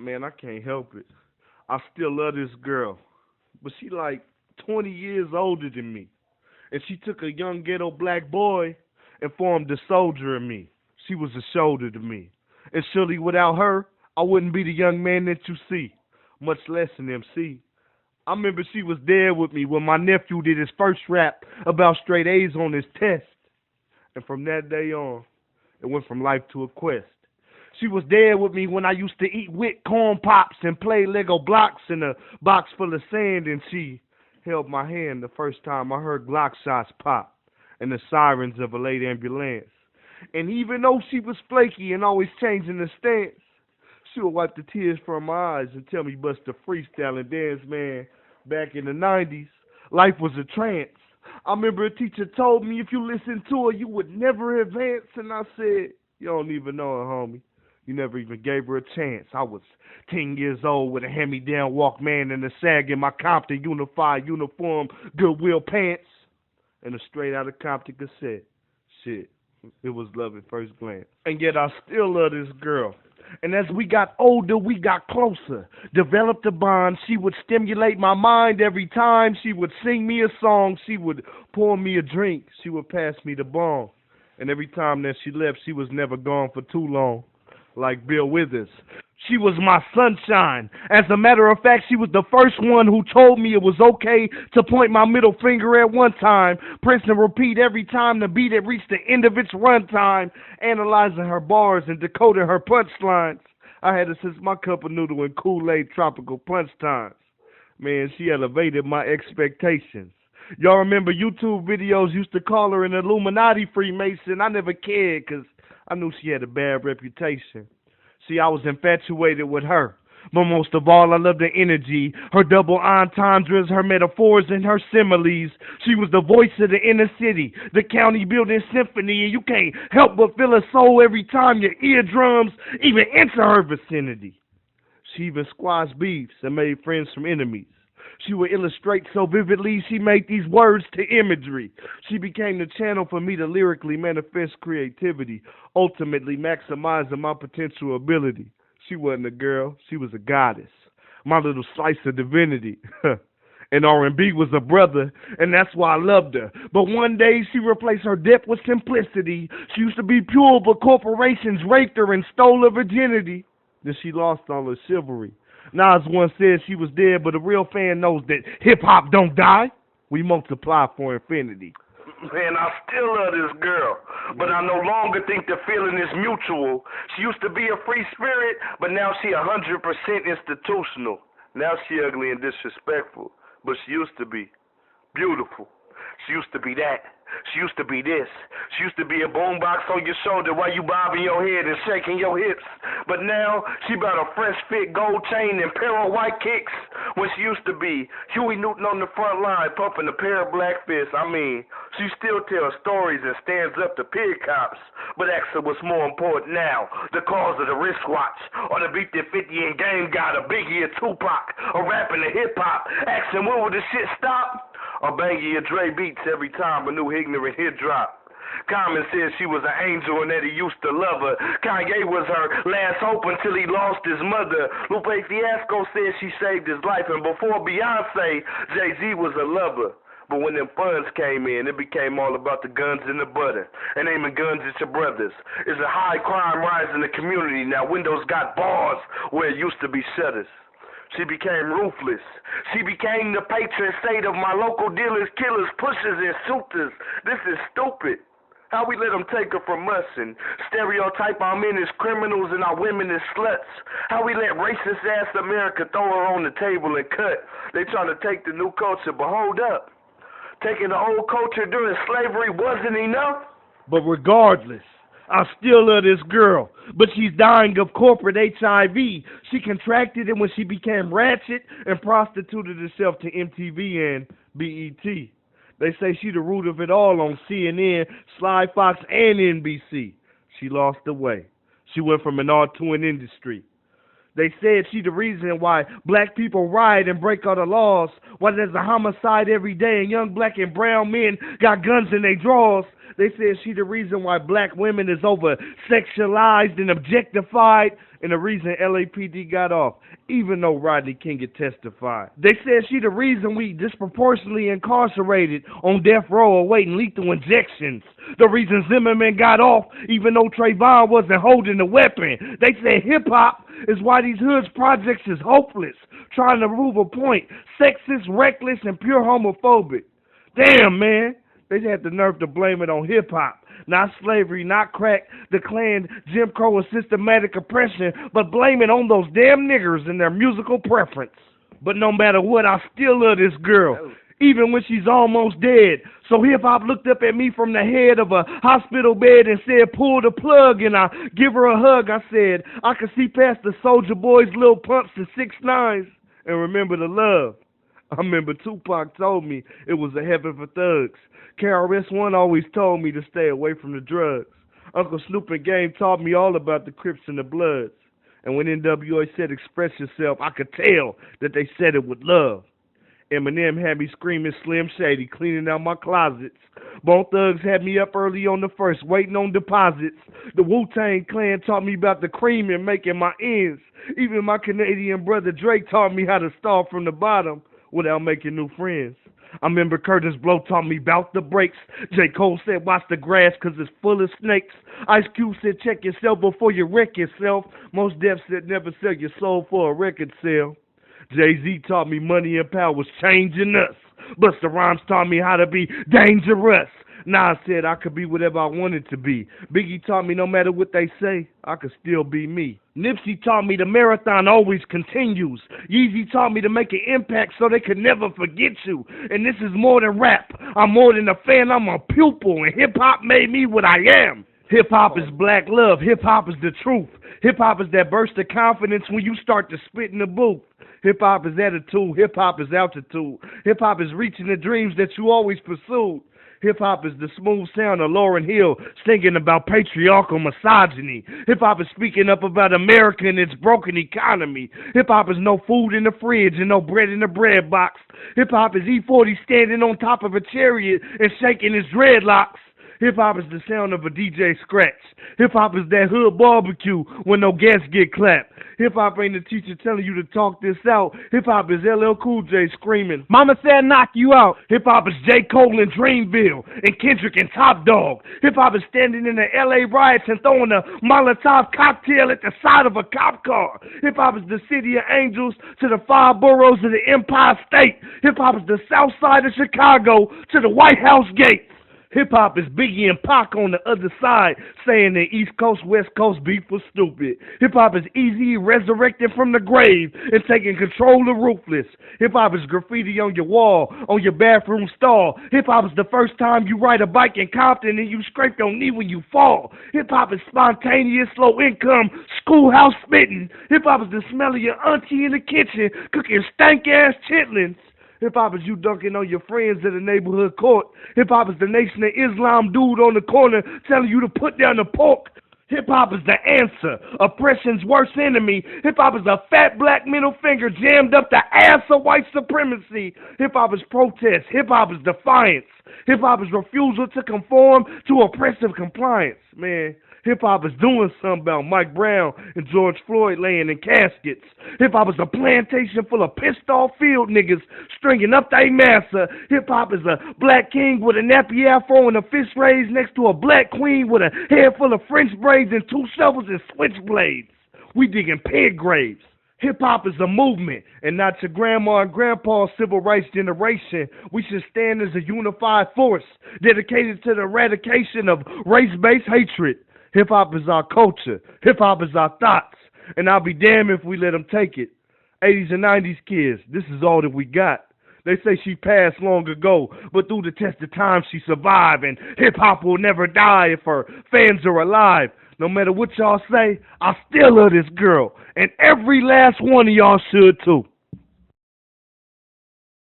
Man, I can't help it. I still love this girl, but she like 20 years older than me, and she took a young ghetto black boy and formed a soldier in me. She was a shoulder to me, and surely without her, I wouldn't be the young man that you see, much less an MC. I remember she was there with me when my nephew did his first rap about straight A's on his test, and from that day on, it went from life to a quest. She was there with me when I used to eat wit corn pops and play Lego blocks in a box full of sand, and she held my hand the first time I heard Glock shots pop and the sirens of a late ambulance. And even though she was flaky and always changing the stance, she would wipe the tears from my eyes and tell me bust a freestyle and dance, man. Back in the 90s, life was a trance. I remember a teacher told me if you listened to her, you would never advance, and I said, you don't even know her, homie. You never even gave her a chance. I was 10 years old with a hand-me-down Walkman and a sag in my Compton Unified uniform, Goodwill pants, and a straight out of Compton cassette. Shit, it was love at first glance. And yet I still love this girl. And as we got older, we got closer, developed a bond. She would stimulate my mind every time. She would sing me a song. She would pour me a drink. She would pass me the bong. And every time that she left, she was never gone for too long, like Bill Withers. She was my sunshine. As a matter of fact, she was the first one who told me it was okay to point my middle finger at one time, press and repeat every time the beat had reached the end of its runtime, analyzing her bars and decoding her punchlines. I had her since my cup of noodle and Kool-Aid tropical punch times. Man, she elevated my expectations. Y'all remember YouTube videos used to call her an Illuminati Freemason? I never cared because I knew she had a bad reputation. See, I was infatuated with her. But most of all, I loved her energy, her double entendres, her metaphors, and her similes. She was the voice of the inner city, the county building symphony, and you can't help but feel her soul every time your eardrums even enter her vicinity. She even squashed beefs and made friends from enemies. She would illustrate so vividly, she made these words to imagery. She became the channel for me to lyrically manifest creativity, ultimately maximizing my potential ability. She wasn't a girl, she was a goddess, my little slice of divinity. And R&B was a brother, and that's why I loved her. But one day she replaced her depth with simplicity. She used to be pure, but corporations raped her and stole her virginity. Then she lost all her chivalry. Nas once said she was dead, but a real fan knows that hip-hop don't die. We multiply for infinity. Man, I still love this girl, but I no longer think the feeling is mutual. She used to be a free spirit, but now she 100% institutional. Now she ugly and disrespectful, but she used to be beautiful. She used to be that. She used to be this. She used to be a boombox on your shoulder while you bobbing your head and shaking your hips. But now she about a fresh fit gold chain and pair of white kicks. When she used to be Huey Newton on the front line pumping a pair of black fists. I mean, she still tells stories and stands up to pig cops. But ask her what's more important now, the cause of the wristwatch, or the beat that 50 in game got, a Biggie or Tupac, or rapping the hip hop. Asking when will the shit stop? Or Bangy or Dre beats every time a new ignorant hit drop. Common said she was an angel and that he used to love her. Kanye was her last hope until he lost his mother. Lupe Fiasco said she saved his life, and before Beyonce, Jay-Z was a lover. But when them funds came in, it became all about the guns and the butter. And aiming guns at your brothers. It's a high crime rise in the community. Now windows got bars where it used to be shutters. She became ruthless. She became the patron saint of my local dealers, killers, pushers, and shooters. This is stupid. How we let them take her from us and stereotype our men as criminals and our women as sluts. How we let racist-ass America throw her on the table and cut. They trying to take the new culture, but hold up. Taking the old culture during slavery wasn't enough? But regardless, I still love this girl, but she's dying of corporate HIV. She contracted it when she became ratchet and prostituted herself to MTV and BET. They say she the root of it all on CNN, Sly Fox, and NBC. She lost her way. She went from an art to an industry. They said she the reason why black people riot and break all the laws. Why there's a homicide every day and young black and brown men got guns in their drawers. They said she the reason why black women is over sexualized and objectified, and the reason LAPD got off, even though Rodney King had testified. They said she the reason we disproportionately incarcerated on death row awaiting lethal injections. The reason Zimmerman got off, even though Trayvon wasn't holding the weapon. They said hip-hop is why these hoods projects is hopeless, trying to prove a point, sexist, reckless, and pure homophobic. Damn, man. They had the nerve to blame it on hip-hop. Not slavery, not crack, the Klan, Jim Crow, and systematic oppression, but blame it on those damn niggers and their musical preference. But no matter what, I still love this girl, even when she's almost dead. So hip-hop looked up at me from the head of a hospital bed and said, pull the plug, and I give her a hug. I said, I could see past the Soulja Boys, Lil Pumps, and 6ix9ine, and remember the love. I remember Tupac told me it was a heaven for thugs. KRS-One always told me to stay away from the drugs. Uncle Snoop and Game taught me all about the Crips and the Bloods. And when NWA said express yourself, I could tell that they said it with love. Eminem had me screaming Slim Shady, cleaning out my closets. Bone Thugs had me up early on the first, waiting on deposits. The Wu-Tang Clan taught me about the cream and making my ends. Even my Canadian brother Drake taught me how to start from the bottom without making new friends. I remember Curtis Blow taught me about the breaks. J. Cole said watch the grass cause it's full of snakes. Ice Cube said check yourself before you wreck yourself. Mos Def said never sell your soul for a record sale. Jay-Z taught me money and power was changing us. Busta Rhymes taught me how to be dangerous. Nas said I could be whatever I wanted to be. Biggie taught me no matter what they say, I could still be me. Nipsey taught me the marathon always continues. Yeezy taught me to make an impact so they could never forget you. And this is more than rap. I'm more than a fan, I'm a pupil. And hip-hop made me what I am. Hip-hop is black love. Hip-hop is the truth. Hip-hop is that burst of confidence when you start to spit in the booth. Hip-hop is attitude. Hip-hop is altitude. Hip-hop is reaching the dreams that you always pursued. Hip-hop is the smooth sound of Lauryn Hill singing about patriarchal misogyny. Hip-hop is speaking up about America and its broken economy. Hip-hop is no food in the fridge and no bread in the bread box. Hip-hop is E40 standing on top of a chariot and shaking his dreadlocks. Hip-hop is the sound of a DJ scratch. Hip-hop is that hood barbecue when no guests get clapped. Hip-hop ain't the teacher telling you to talk this out. Hip-hop is LL Cool J screaming, Mama said knock you out. Hip-hop is J. Cole in Dreamville and Kendrick and Top Dog. Hip-hop is standing in the LA riots and throwing a Molotov cocktail at the side of a cop car. Hip-hop is the city of angels to the 5 boroughs of the Empire State. Hip-hop is the south side of Chicago to the White House gates. Hip-hop is Biggie and Pac on the other side, saying the East Coast, West Coast beef was stupid. Hip-hop is Easy resurrecting from the grave and taking control of Ruthless. Hip-hop is graffiti on your wall, on your bathroom stall. Hip-hop is the first time you ride a bike in Compton and you scrape your knee when you fall. Hip-hop is spontaneous, low income, schoolhouse spitting. Hip-hop is the smell of your auntie in the kitchen cooking stank-ass chitlins. Hip-hop is you dunking on your friends at a neighborhood court. Hip-hop is the Nation of Islam dude on the corner telling you to put down the pork. Hip-hop is the answer, oppression's worst enemy. Hip-hop is a fat black middle finger jammed up the ass of white supremacy. Hip-hop is protest. Hip-hop is defiance. Hip-hop is refusal to conform to oppressive compliance. Man, hip-hop is doing something about Mike Brown and George Floyd laying in caskets. Hip-hop is a plantation full of pissed-off field niggas stringing up they massa. Hip-hop is a black king with a nappy afro and a fist raised next to a black queen with a head full of French braids and 2 shovels and switchblades. We digging pig graves. Hip-hop is a movement, and not your grandma and grandpa's civil rights generation. We should stand as a unified force, dedicated to the eradication of race-based hatred. Hip-hop is our culture. Hip-hop is our thoughts. And I'll be damned if we let them take it. 80s and 90s kids, this is all that we got. They say she passed long ago, but through the test of time she survived. And hip-hop will never die if her fans are alive. No matter what y'all say, I still love this girl. And every last one of y'all should too.